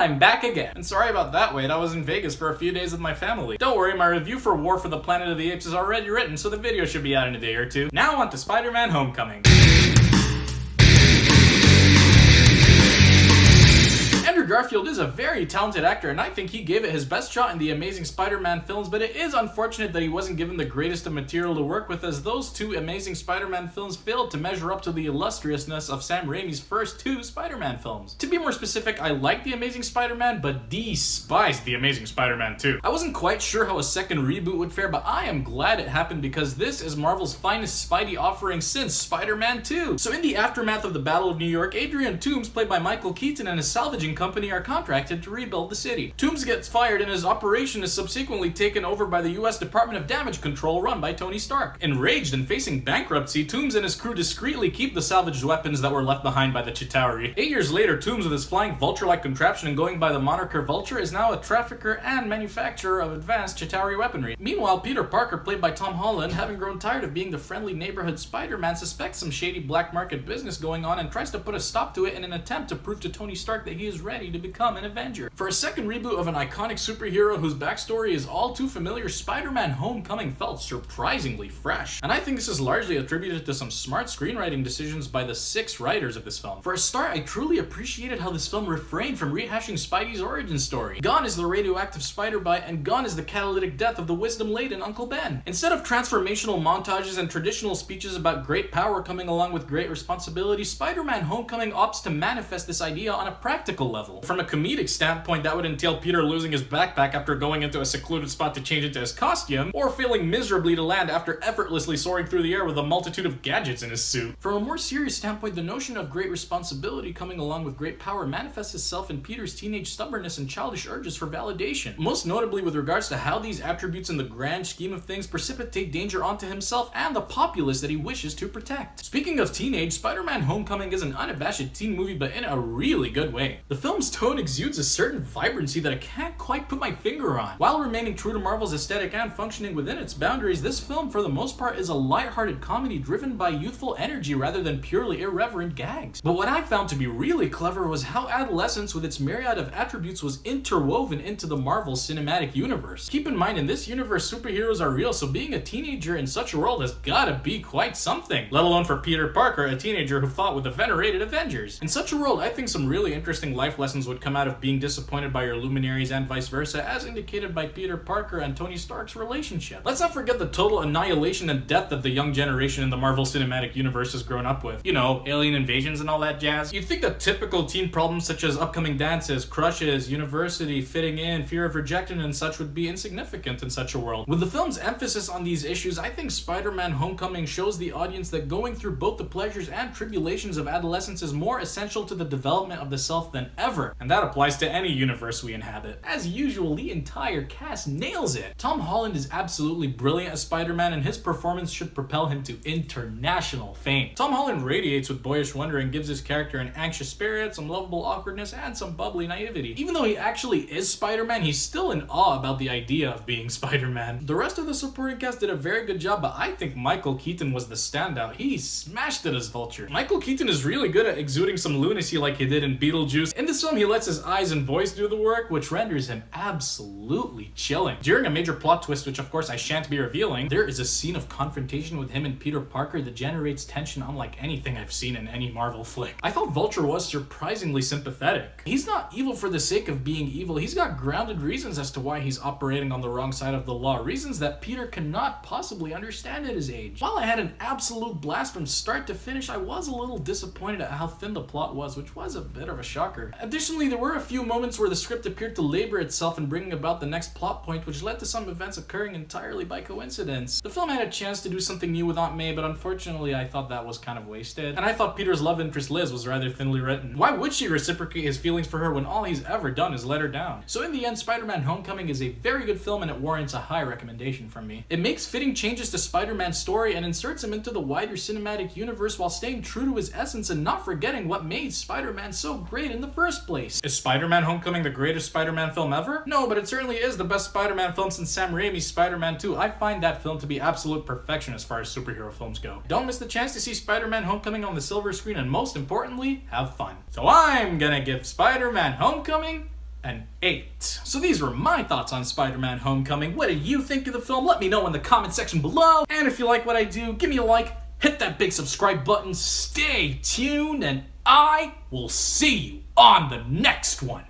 I'm back again. And sorry about that, Wade, I was in Vegas for a few days with my family. Don't worry, my review for War for the Planet of the Apes is already written, so the video should be out in a day or two. Now on to Spider-Man Homecoming. Garfield is a very talented actor, and I think he gave it his best shot in the Amazing Spider-Man films, but it is unfortunate that he wasn't given the greatest of material to work with, as those two Amazing Spider-Man films failed to measure up to the illustriousness of Sam Raimi's first two Spider-Man films. To be more specific, I like The Amazing Spider-Man, but despised The Amazing Spider-Man 2. I wasn't quite sure how a second reboot would fare, but I am glad it happened because this is Marvel's finest Spidey offering since Spider-Man 2. So in the aftermath of the Battle of New York, Adrian Toomes, played by Michael Keaton, and his salvaging company are contracted to rebuild the city. Toomes gets fired and his operation is subsequently taken over by the US Department of Damage Control run by Tony Stark. Enraged and facing bankruptcy, Toomes and his crew discreetly keep the salvaged weapons that were left behind by the Chitauri. 8 years later, Toomes, with his flying vulture-like contraption and going by the moniker Vulture, is now a trafficker and manufacturer of advanced Chitauri weaponry. Meanwhile, Peter Parker, played by Tom Holland, having grown tired of being the friendly neighborhood Spider-Man, suspects some shady black market business going on and tries to put a stop to it in an attempt to prove to Tony Stark that he is ready to become an Avenger. For a second reboot of an iconic superhero whose backstory is all too familiar, Spider-Man Homecoming felt surprisingly fresh. And I think this is largely attributed to some smart screenwriting decisions by the 6 writers of this film. For a start, I truly appreciated how this film refrained from rehashing Spidey's origin story. Gone is the radioactive spider bite, and gone is the catalytic death of the wisdom-laden Uncle Ben. Instead of transformational montages and traditional speeches about great power coming along with great responsibility, Spider-Man Homecoming opts to manifest this idea on a practical level. From a comedic standpoint, that would entail Peter losing his backpack after going into a secluded spot to change into his costume, or failing miserably to land after effortlessly soaring through the air with a multitude of gadgets in his suit. From a more serious standpoint, the notion of great responsibility coming along with great power manifests itself in Peter's teenage stubbornness and childish urges for validation, most notably with regards to how these attributes in the grand scheme of things precipitate danger onto himself and the populace that he wishes to protect. Speaking of teenage, Spider-Man Homecoming is an unabashed teen movie, but in a really good way. The film's tone exudes a certain vibrancy that I can't quite put my finger on. While remaining true to Marvel's aesthetic and functioning within its boundaries, this film for the most part is a lighthearted comedy driven by youthful energy rather than purely irreverent gags. But what I found to be really clever was how adolescence with its myriad of attributes was interwoven into the Marvel Cinematic Universe. Keep in mind, in this universe, superheroes are real, so being a teenager in such a world has gotta be quite something, let alone for Peter Parker, a teenager who fought with the venerated Avengers. In such a world, I think some really interesting life lessons would come out of being disappointed by your luminaries and vice versa, as indicated by Peter Parker and Tony Stark's relationship. Let's not forget the total annihilation and death that the young generation in the Marvel Cinematic Universe has grown up with. You know, alien invasions and all that jazz. You'd think that typical teen problems such as upcoming dances, crushes, university, fitting in, fear of rejection and such would be insignificant in such a world. With the film's emphasis on these issues, I think Spider-Man Homecoming shows the audience that going through both the pleasures and tribulations of adolescence is more essential to the development of the self than ever, and that applies to any universe we inhabit. As usual, the entire cast nails it. Tom Holland is absolutely brilliant as Spider-Man, and his performance should propel him to international fame. Tom Holland radiates with boyish wonder and gives his character an anxious spirit, some lovable awkwardness, and some bubbly naivety. Even though he actually is Spider-Man, he's still in awe about the idea of being Spider-Man. The rest of the supporting cast did a very good job, but I think Michael Keaton was the standout. He smashed it as Vulture. Michael Keaton is really good at exuding some lunacy like he did in Beetlejuice. In this film, he lets his eyes and voice do the work, which renders him absolutely chilling. During a major plot twist, which of course I shan't be revealing, there is a scene of confrontation with him and Peter Parker that generates tension unlike anything I've seen in any Marvel flick. I thought Vulture was surprisingly sympathetic. He's not evil for the sake of being evil, he's got grounded reasons as to why he's operating on the wrong side of the law, reasons that Peter cannot possibly understand at his age. While I had an absolute blast from start to finish, I was a little disappointed at how thin the plot was, which was a bit of a shocker. Additionally, there were a few moments where the script appeared to labor itself in bringing about the next plot point, which led to some events occurring entirely by coincidence. The film had a chance to do something new with Aunt May, but unfortunately I thought that was kind of wasted. And I thought Peter's love interest Liz was rather thinly written. Why would she reciprocate his feelings for her when all he's ever done is let her down? So in the end, Spider-Man Homecoming is a very good film and it warrants a high recommendation from me. It makes fitting changes to Spider-Man's story and inserts him into the wider cinematic universe while staying true to his essence and not forgetting what made Spider-Man so great in the first place. Is Spider-Man Homecoming the greatest Spider-Man film ever? No, but it certainly is the best Spider-Man film since Sam Raimi's Spider-Man 2. I find that film to be absolute perfection as far as superhero films go. Don't miss the chance to see Spider-Man Homecoming on the silver screen, and most importantly, have fun. So I'm gonna give Spider-Man Homecoming an 8. So these were my thoughts on Spider-Man Homecoming. What did you think of the film? Let me know in the comment section below. And if you like what I do, give me a like, hit that big subscribe button, stay tuned, and I will see you on the next one.